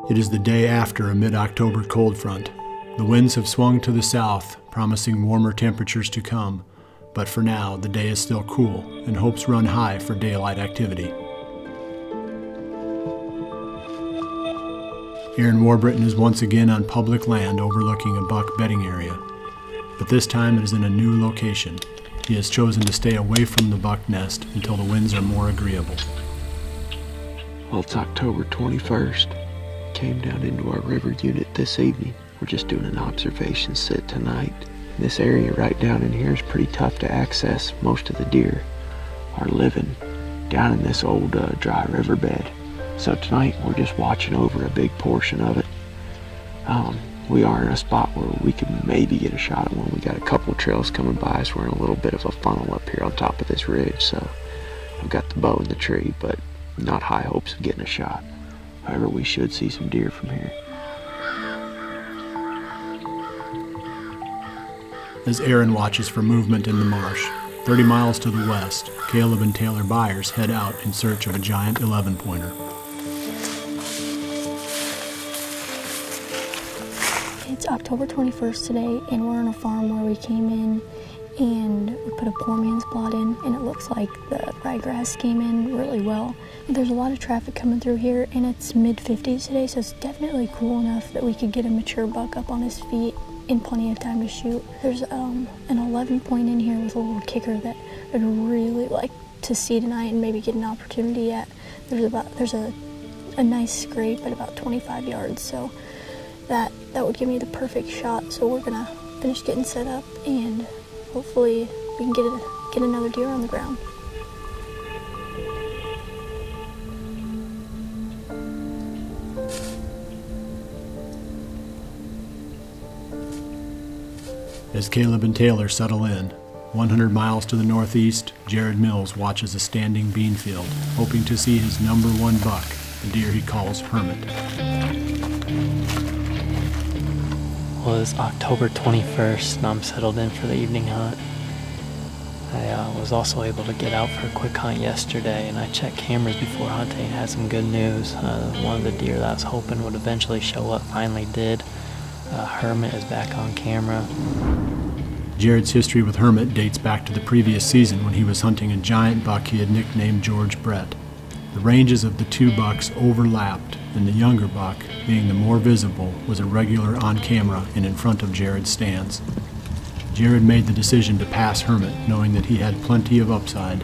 It is the day after a mid-October cold front. The winds have swung to the south, promising warmer temperatures to come, but for now the day is still cool and hopes run high for daylight activity. Aaron Warbritton is once again on public land overlooking a buck bedding area, but this time it is in a new location. He has chosen to stay away from the buck nest until the winds are more agreeable. Well, it's October 21st. Came down into our river unit this evening. We're just doing an observation sit tonight. This area right down in here is pretty tough to access. Most of the deer are living down in this old dry riverbed. So tonight we're just watching over a big portion of it. We are in a spot where we can maybe get a shot at one. We got a couple of trails coming by us. We're in a little bit of a funnel up here on top of this ridge, so I've got the bow in the tree, but not high hopes of getting a shot. However, we should see some deer from here. As Aaron watches for movement in the marsh, 30 miles to the west, Caleb and Taylor Byers head out in search of a giant 11-pointer. It's October 21st today, and we're on a farm where we came in and we put a poor man's plot in, and it looks like the ryegrass came in really well. There's a lot of traffic coming through here, and it's mid-50s today, so it's definitely cool enough that we could get a mature buck up on his feet in plenty of time to shoot. There's an 11-point in here with a little kicker that I'd really like to see tonight and maybe get an opportunity at. There's a nice scrape at about 25 yards, so that would give me the perfect shot. So we're gonna finish getting set up, and hopefully we can get another deer on the ground. As Caleb and Taylor settle in, 100 miles to the northeast, Jared Mills watches a standing bean field, hoping to see his #1 buck, the deer he calls Hermit. Well, it's October 21st, and I'm settled in for the evening hunt. I was also able to get out for a quick hunt yesterday, and I checked cameras before hunting and had some good news. One of the deer that I was hoping would eventually show up finally did. Hermit is back on camera. Jared's history with Hermit dates back to the previous season when he was hunting a giant buck he had nicknamed George Brett. The ranges of the two bucks overlapped, and the younger buck, being the more visible, was a regular on camera and in front of Jared's stands. Jared made the decision to pass Hermit, knowing that he had plenty of upside.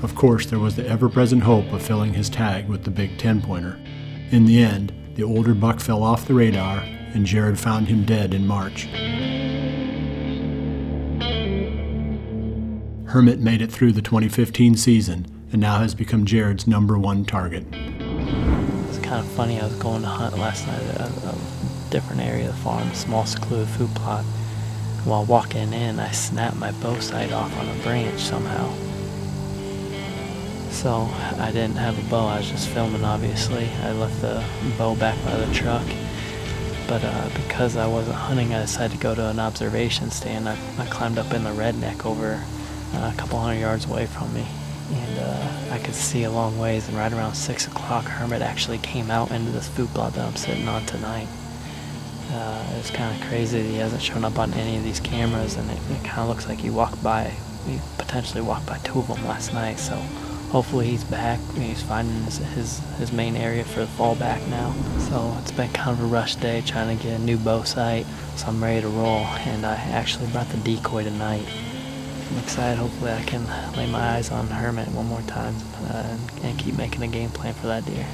Of course, there was the ever-present hope of filling his tag with the big 10-pointer. In the end, the older buck fell off the radar, and Jared found him dead in March. Hermit made it through the 2015 season and now has become Jared's #1 target. It's kind of funny, I was going to hunt last night at a different area of the farm, a small secluded food plot. While walking in, I snapped my bow sight off on a branch somehow. So I didn't have a bow, I was just filming obviously. I left the bow back by the truck. But because I wasn't hunting, I decided to go to an observation stand. I climbed up in the redneck over a couple hundred yards away from me, and I could see a long ways, and right around 6 o'clock Hermit actually came out into this food plot that I'm sitting on tonight. It's kind of crazy that he hasn't shown up on any of these cameras, and it kind of looks like he potentially walked by 2 of them last night, so hopefully he's back. He's finding his main area for the fallback now. So it's been kind of a rush day trying to get a new bow sight, so I'm ready to roll, and I actually brought the decoy tonight. I'm excited. Hopefully I can lay my eyes on Hermit one more time and keep making a game plan for that deer.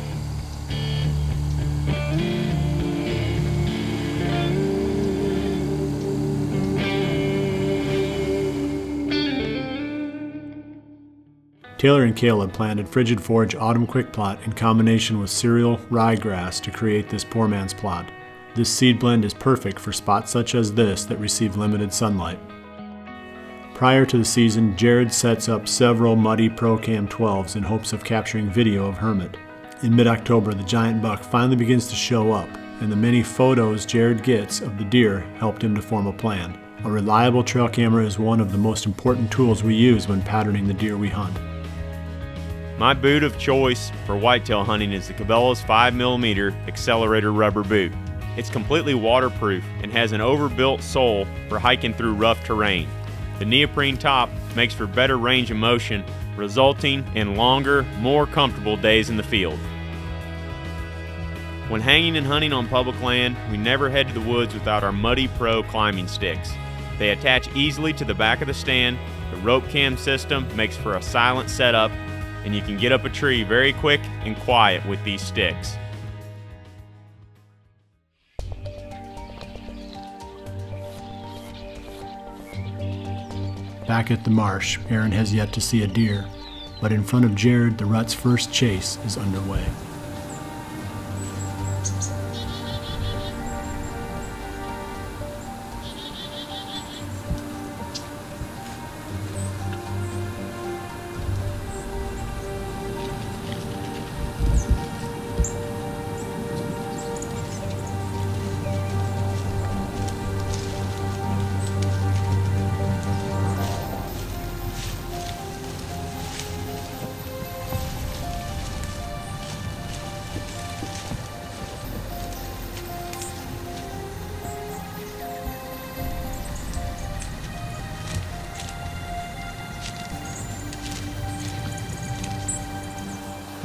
Taylor and Caleb planted Frigid Forage Autumn Quick Plot in combination with cereal ryegrass to create this poor man's plot. This seed blend is perfect for spots such as this that receive limited sunlight. Prior to the season, Jared sets up several muddy Pro-Cam 12s in hopes of capturing video of Hermit. In mid-October, the giant buck finally begins to show up, and the many photos Jared gets of the deer helped him to form a plan. A reliable trail camera is one of the most important tools we use when patterning the deer we hunt. My boot of choice for whitetail hunting is the Cabela's 5mm Accelerator rubber boot. It's completely waterproof and has an overbuilt sole for hiking through rough terrain. The neoprene top makes for better range of motion, resulting in longer, more comfortable days in the field. When hanging and hunting on public land, we never head to the woods without our Muddy Pro climbing sticks. They attach easily to the back of the stand. The rope cam system makes for a silent setup, and you can get up a tree very quick and quiet with these sticks. Back at the marsh, Aaron has yet to see a deer, but in front of Jared, the rut's first chase is underway.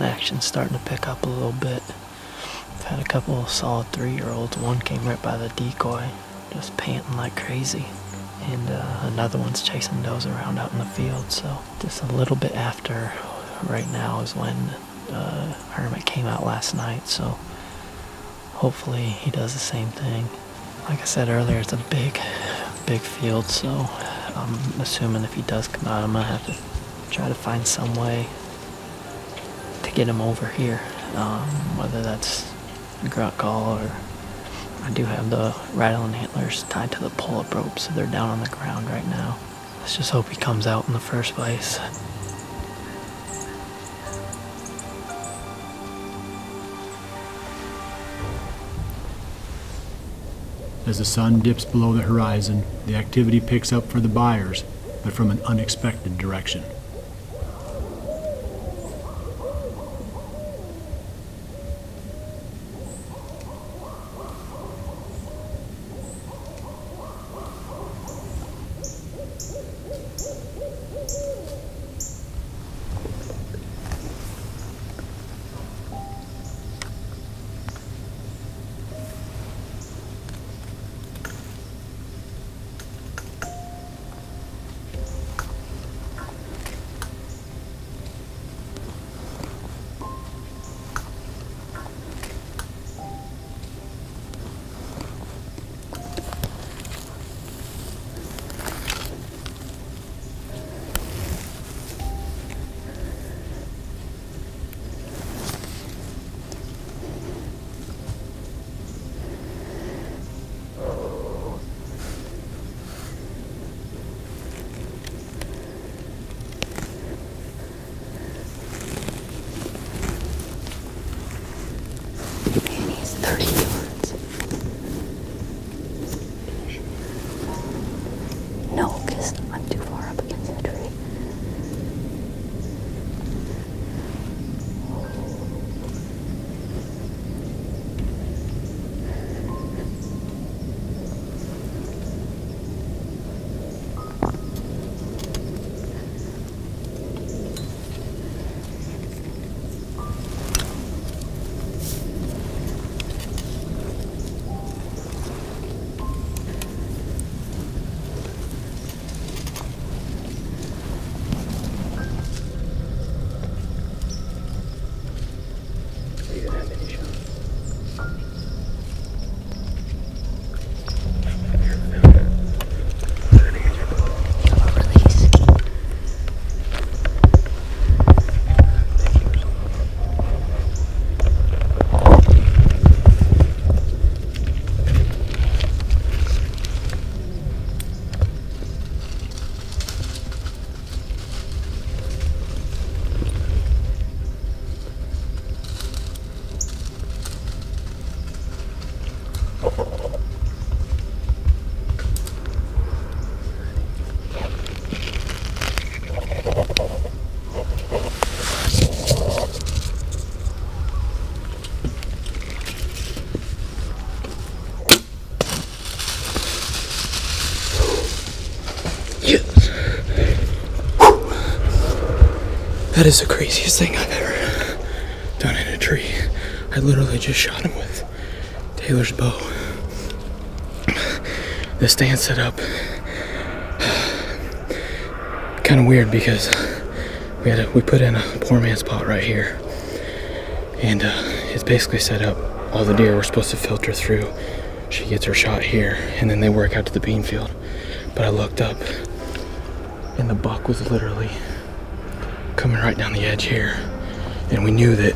Action's starting to pick up a little bit. I've had a couple of solid 3-year-olds. One came right by the decoy, just panting like crazy. And another one's chasing does around out in the field. So just a little bit after right now is when Hermit came out last night. So hopefully he does the same thing. Like I said earlier, it's a big field. So I'm assuming if he does come out, I'm gonna have to try to find some way to get him over here, whether that's a grunt call or I do have the rattling antlers tied to the pull-up rope, so they're down on the ground right now. Let's just hope he comes out in the first place. As the sun dips below the horizon, the activity picks up for the Byers, but from an unexpected direction. That is the craziest thing I've ever done in a tree. I literally just shot him with Taylor's bow. The stand set up kind of weird because we put in a poor man's spot right here, and it's basically set up. All the deer were supposed to filter through. She gets her shot here, and then they work out to the bean field. But I looked up, and the buck was literally coming right down the edge here, and we knew that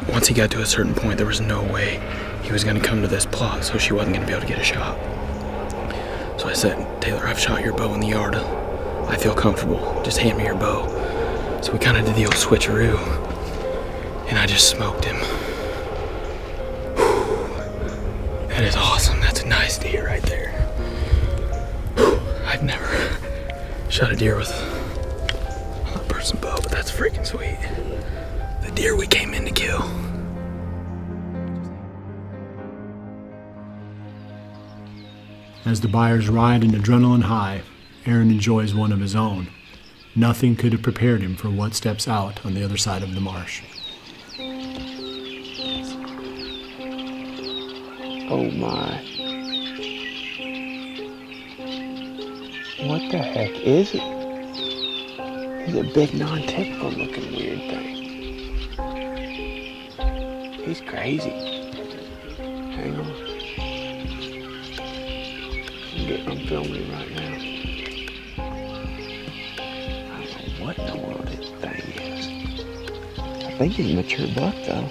once he got to a certain point, there was no way he was going to come to this plot, so she wasn't going to be able to get a shot. So I said, Taylor, I've shot your bow in the yard. I feel comfortable. Just hand me your bow. So we kind of did the old switcheroo, and I just smoked him. That is awesome. That's a nice deer right there. I've never shot a deer with a person bow, but that's freaking sweet. The deer we came in to kill. As the Byers ride an adrenaline high, Aaron enjoys one of his own. Nothing could have prepared him for what steps out on the other side of the marsh. Oh my. What the heck is it? He's a big non-typical looking weird thing. He's crazy. Hang on. I'm filming him right now. I don't know what in the world this thing is. I think he's a mature buck though.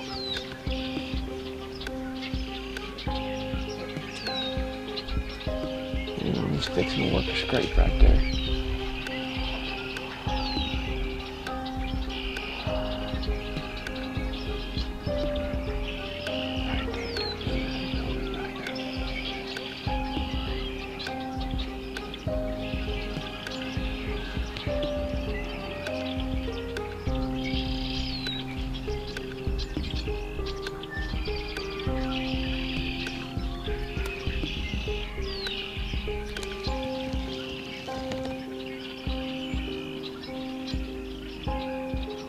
He's fixing to work a scrape right there.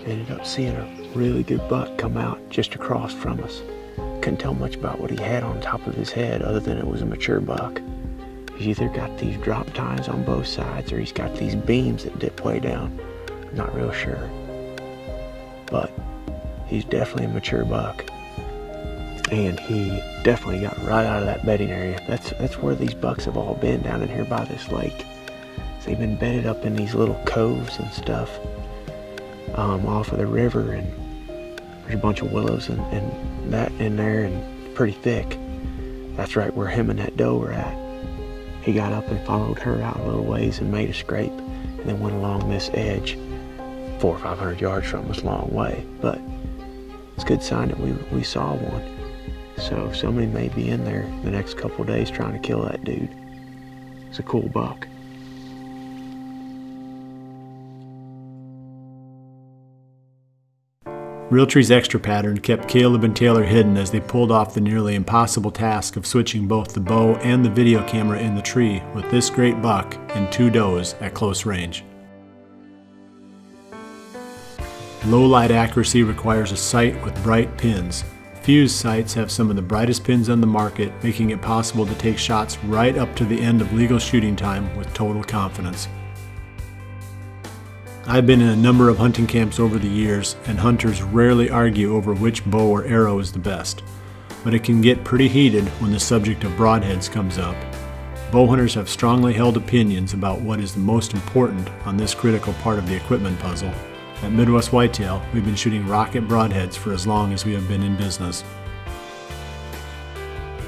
Ended up seeing a really good buck come out just across from us. Couldn't tell much about what he had on top of his head other than it was a mature buck. He's either got these drop tines on both sides or he's got these beams that dip way down. I'm not real sure. But he's definitely a mature buck. And he definitely got right out of that bedding area. That's where these bucks have all been, down in here by this lake. So they've been bedded up in these little coves and stuff. Off of the river, and there's a bunch of willows and that in there, and pretty thick. That's right where him and that doe were at. He got up and followed her out a little ways and made a scrape, and then went along this edge 400 or 500 yards from us, long way. But it's a good sign that we saw one. So somebody may be in there the next couple of days trying to kill that dude. It's a cool buck. Realtree's extra pattern kept Caleb and Taylor hidden as they pulled off the nearly impossible task of switching both the bow and the video camera in the tree with this great buck and two does at close range. Low light accuracy requires a sight with bright pins. Fuse sights have some of the brightest pins on the market, making it possible to take shots right up to the end of legal shooting time with total confidence. I've been in a number of hunting camps over the years, and hunters rarely argue over which bow or arrow is the best. But it can get pretty heated when the subject of broadheads comes up. Bow hunters have strongly held opinions about what is the most important on this critical part of the equipment puzzle. At Midwest Whitetail, we've been shooting rocket broadheads for as long as we have been in business.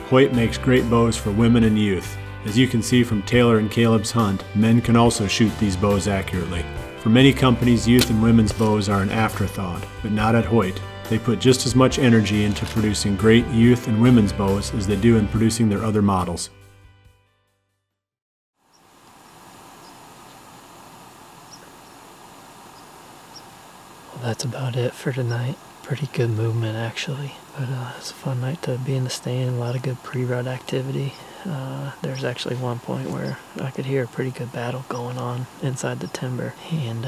Hoyt makes great bows for women and youth. As you can see from Taylor and Caleb's hunt, men can also shoot these bows accurately. For many companies, youth and women's bows are an afterthought, but not at Hoyt. They put just as much energy into producing great youth and women's bows as they do in producing their other models. Well, that's about it for tonight. Pretty good movement actually, but it's a fun night to be in the stand. A lot of good pre-rut activity. There's actually one point where I could hear a pretty good battle going on inside the timber, and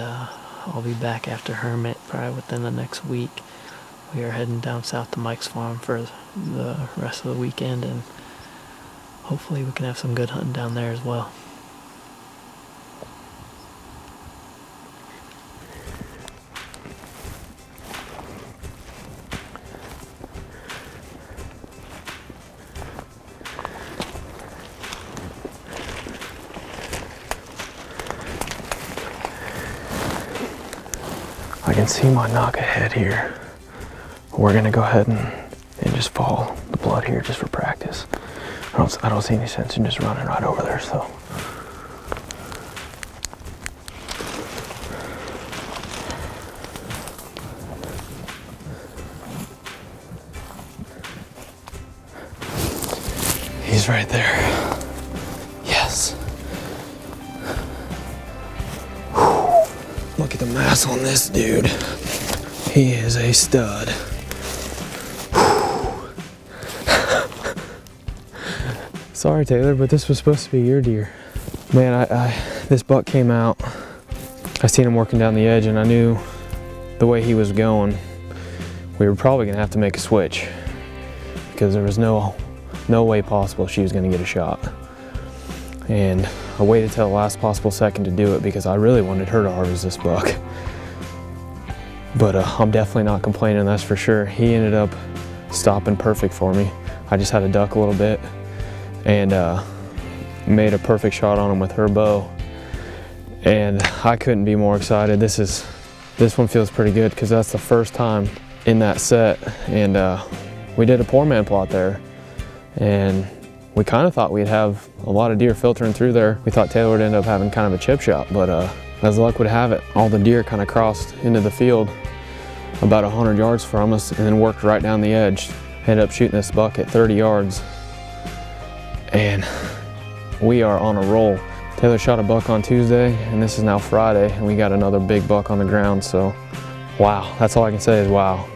I'll be back after Hermit probably within the next week. We are heading down south to Mike's farm for the rest of the weekend, and hopefully we can have some good hunting down there as well. I can see my knock ahead here. We're gonna go ahead and just follow the blood here just for practice. I don't see any sense in just running right over there, so. He's right there. Yes. Whew. Look at the mass on this dude. He is a stud. Sorry, Taylor, but this was supposed to be your deer. Man, this buck came out. I seen him working down the edge, and I knew the way he was going, we were probably gonna have to make a switch because there was no way possible she was gonna get a shot. And I waited till the last possible second to do it because I really wanted her to harvest this buck. But I'm definitely not complaining, that's for sure. He ended up stopping perfect for me. I just had to duck a little bit and made a perfect shot on him with her bow. And I couldn't be more excited. This one feels pretty good because that's the first time in that set. And we did a poor man plot there. And we kind of thought we'd have a lot of deer filtering through there. We thought Taylor would end up having kind of a chip shot, but as luck would have it, all the deer kind of crossed into the field about 100 yards from us and then worked right down the edge. Ended up shooting this buck at 30 yards. And we are on a roll. Taylor shot a buck on Tuesday, and this is now Friday, and we got another big buck on the ground, so wow, that's all I can say is wow.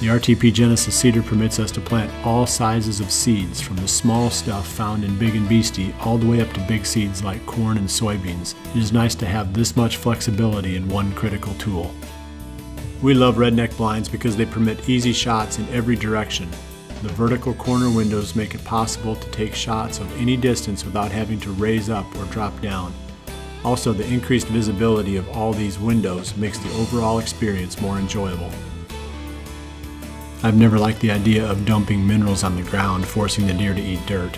The RTP Genesis seeder permits us to plant all sizes of seeds, from the small stuff found in Big and Beastie all the way up to big seeds like corn and soybeans. It is nice to have this much flexibility in one critical tool. We love redneck blinds because they permit easy shots in every direction. The vertical corner windows make it possible to take shots of any distance without having to raise up or drop down. Also, the increased visibility of all these windows makes the overall experience more enjoyable. I've never liked the idea of dumping minerals on the ground, forcing the deer to eat dirt.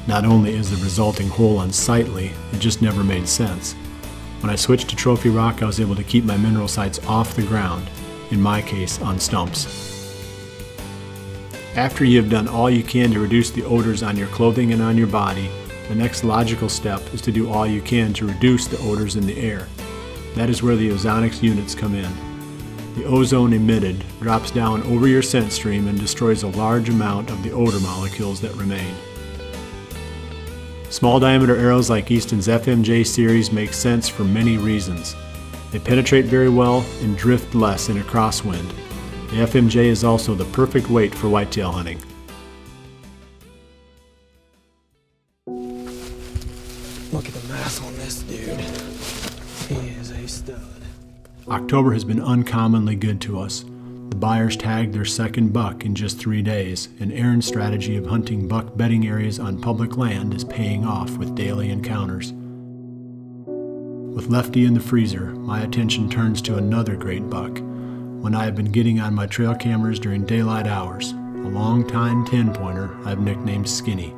Not only is the resulting hole unsightly, it just never made sense. When I switched to Trophy Rock, I was able to keep my mineral sites off the ground, in my case, on stumps. After you have done all you can to reduce the odors on your clothing and on your body, the next logical step is to do all you can to reduce the odors in the air. That is where the ozonics units come in. The ozone emitted drops down over your scent stream and destroys a large amount of the odor molecules that remain. Small diameter arrows like Easton's FMJ series make sense for many reasons. They penetrate very well and drift less in a crosswind. The FMJ is also the perfect weight for whitetail hunting. Look at the mass on this dude. He is a stud. October has been uncommonly good to us. The Byers tagged their second buck in just 3 days, and Aaron's strategy of hunting buck bedding areas on public land is paying off with daily encounters. With Lefty in the freezer, my attention turns to another great buck, one I have been getting on my trail cameras during daylight hours, a long Tine 10-pointer I've nicknamed Skinny.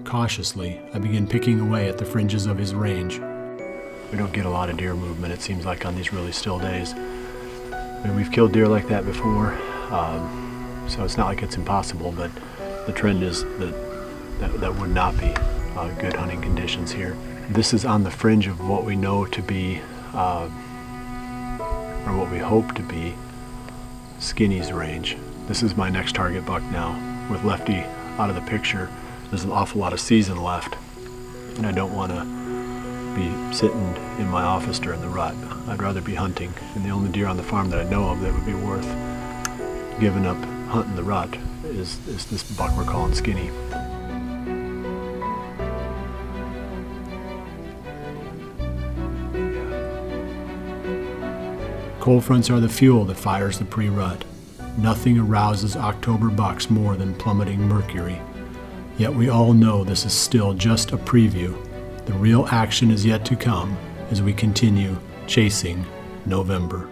Cautiously, I begin picking away at the fringes of his range. We don't get a lot of deer movement, it seems like, on these really still days. I mean, we've killed deer like that before, so it's not like it's impossible, but the trend is that would not be good hunting conditions here. This is on the fringe of what we know to be, or what we hope to be, Skinny's range. This is my next target buck now. With Lefty out of the picture, there's an awful lot of season left, and I don't want to be sitting in my office during the rut. I'd rather be hunting, and the only deer on the farm that I know of that would be worth giving up hunting the rut is this buck we're calling Skinny. Cold fronts are the fuel that fires the pre-rut. Nothing arouses October bucks more than plummeting mercury. Yet we all know this is still just a preview. The real action is yet to come as we continue chasing November.